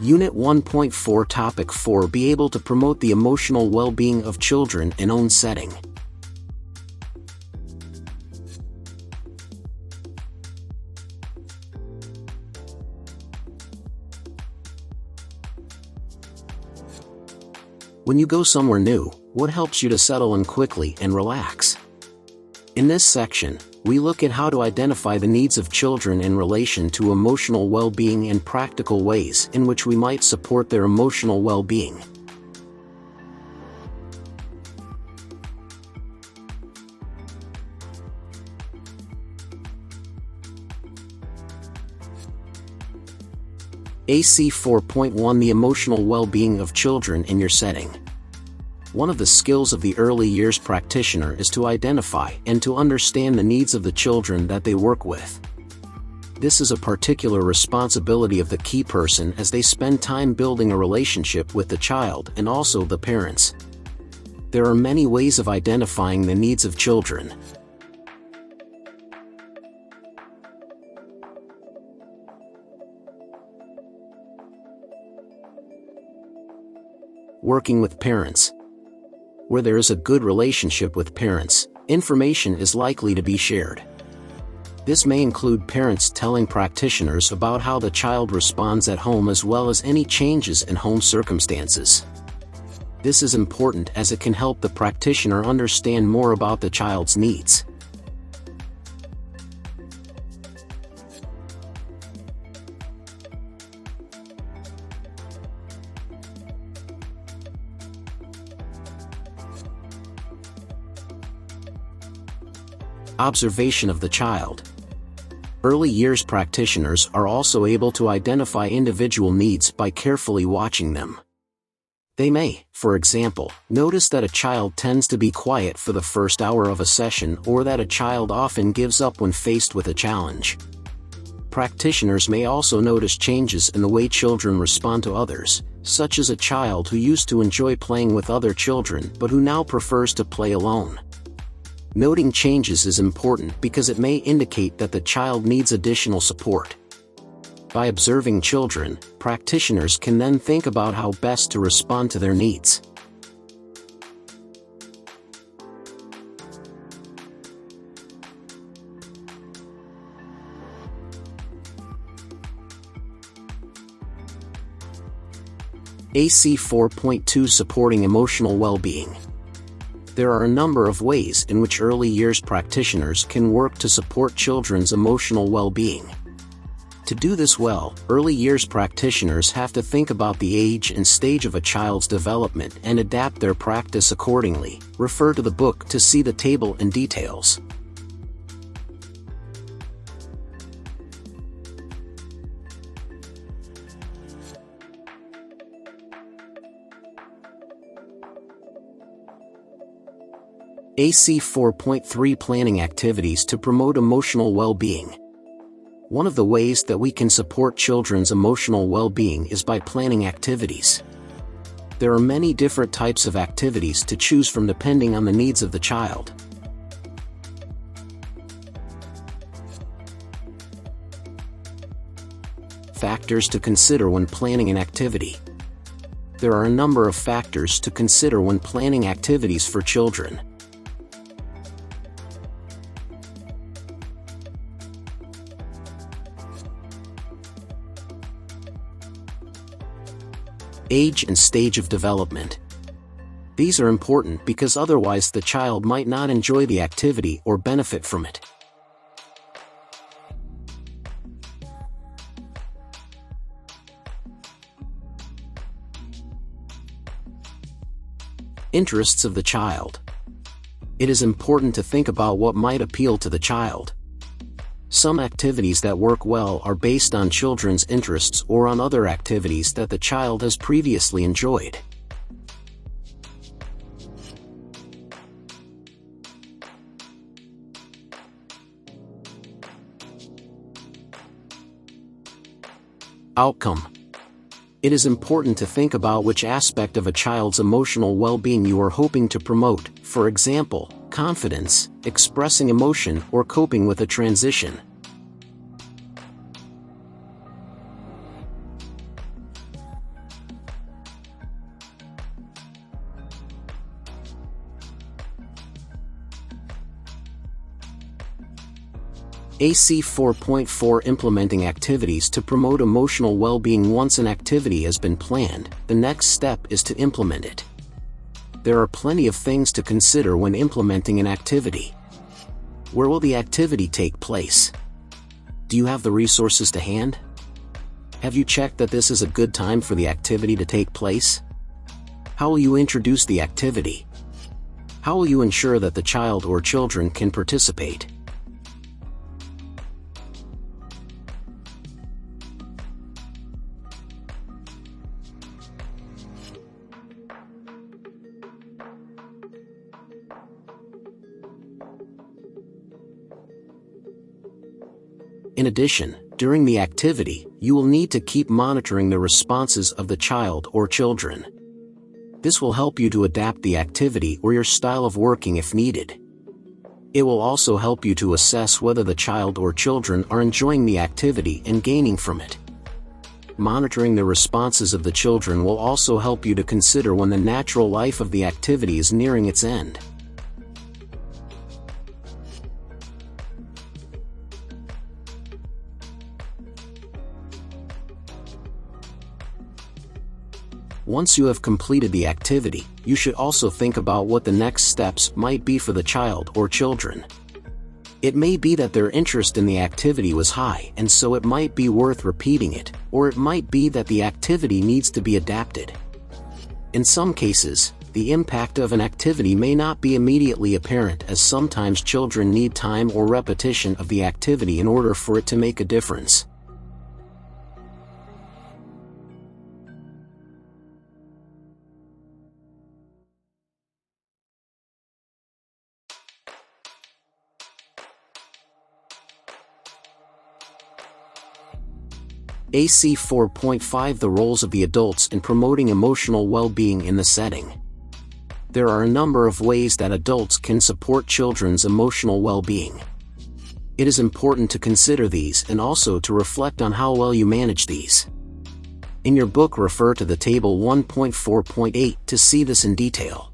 Unit 1.4 Topic 4 Be able to promote the emotional well-being of children in own setting. When you go somewhere new, what helps you to settle in quickly and relax? In this section, we look at how to identify the needs of children in relation to emotional well-being and practical ways in which we might support their emotional well-being. AC 4.1 The emotional well-being of children in your setting. One of the skills of the early years practitioner is to identify and to understand the needs of the children that they work with. This is a particular responsibility of the key person as they spend time building a relationship with the child and also the parents. There are many ways of identifying the needs of children. Working with parents. Where there is a good relationship with parents, information is likely to be shared. This may include parents telling practitioners about how the child responds at home as well as any changes in home circumstances. This is important as it can help the practitioner understand more about the child's needs. Observation of the child. Early years practitioners are also able to identify individual needs by carefully watching them. They may, for example, notice that a child tends to be quiet for the first hour of a session or that a child often gives up when faced with a challenge. Practitioners may also notice changes in the way children respond to others, such as a child who used to enjoy playing with other children but who now prefers to play alone. Noting changes is important because it may indicate that the child needs additional support. By observing children, practitioners can then think about how best to respond to their needs. AC 4.2 Supporting emotional well-being. There are a number of ways in which early years practitioners can work to support children's emotional well-being. To do this well, early years practitioners have to think about the age and stage of a child's development and adapt their practice accordingly. Refer to the book to see the table and details. AC 4.3 Planning activities to promote emotional well-being. One of the ways that we can support children's emotional well-being is by planning activities. There are many different types of activities to choose from depending on the needs of the child. Factors to consider when planning an activity. There are a number of factors to consider when planning activities for children. Age and stage of development. These are important because otherwise the child might not enjoy the activity or benefit from it. Interests of the child. It is important to think about what might appeal to the child. Some activities that work well are based on children's interests or on other activities that the child has previously enjoyed. Outcome. It is important to think about which aspect of a child's emotional well-being you are hoping to promote, for example, confidence, expressing emotion, or coping with a transition. AC 4.4 Implementing activities to promote emotional well-being. Once an activity has been planned, the next step is to implement it. There are plenty of things to consider when implementing an activity. Where will the activity take place? Do you have the resources to hand? Have you checked that this is a good time for the activity to take place? How will you introduce the activity? How will you ensure that the child or children can participate? In addition, during the activity, you will need to keep monitoring the responses of the child or children. This will help you to adapt the activity or your style of working if needed. It will also help you to assess whether the child or children are enjoying the activity and gaining from it. Monitoring the responses of the children will also help you to consider when the natural life of the activity is nearing its end. Once you have completed the activity, you should also think about what the next steps might be for the child or children. It may be that their interest in the activity was high and so it might be worth repeating it, or it might be that the activity needs to be adapted. In some cases, the impact of an activity may not be immediately apparent, as sometimes children need time or repetition of the activity in order for it to make a difference. AC 4.5 The roles of the adults in promoting emotional well-being in the setting. There are a number of ways that adults can support children's emotional well-being. It is important to consider these and also to reflect on how well you manage these. In your book, refer to the table 1.4.8 to see this in detail.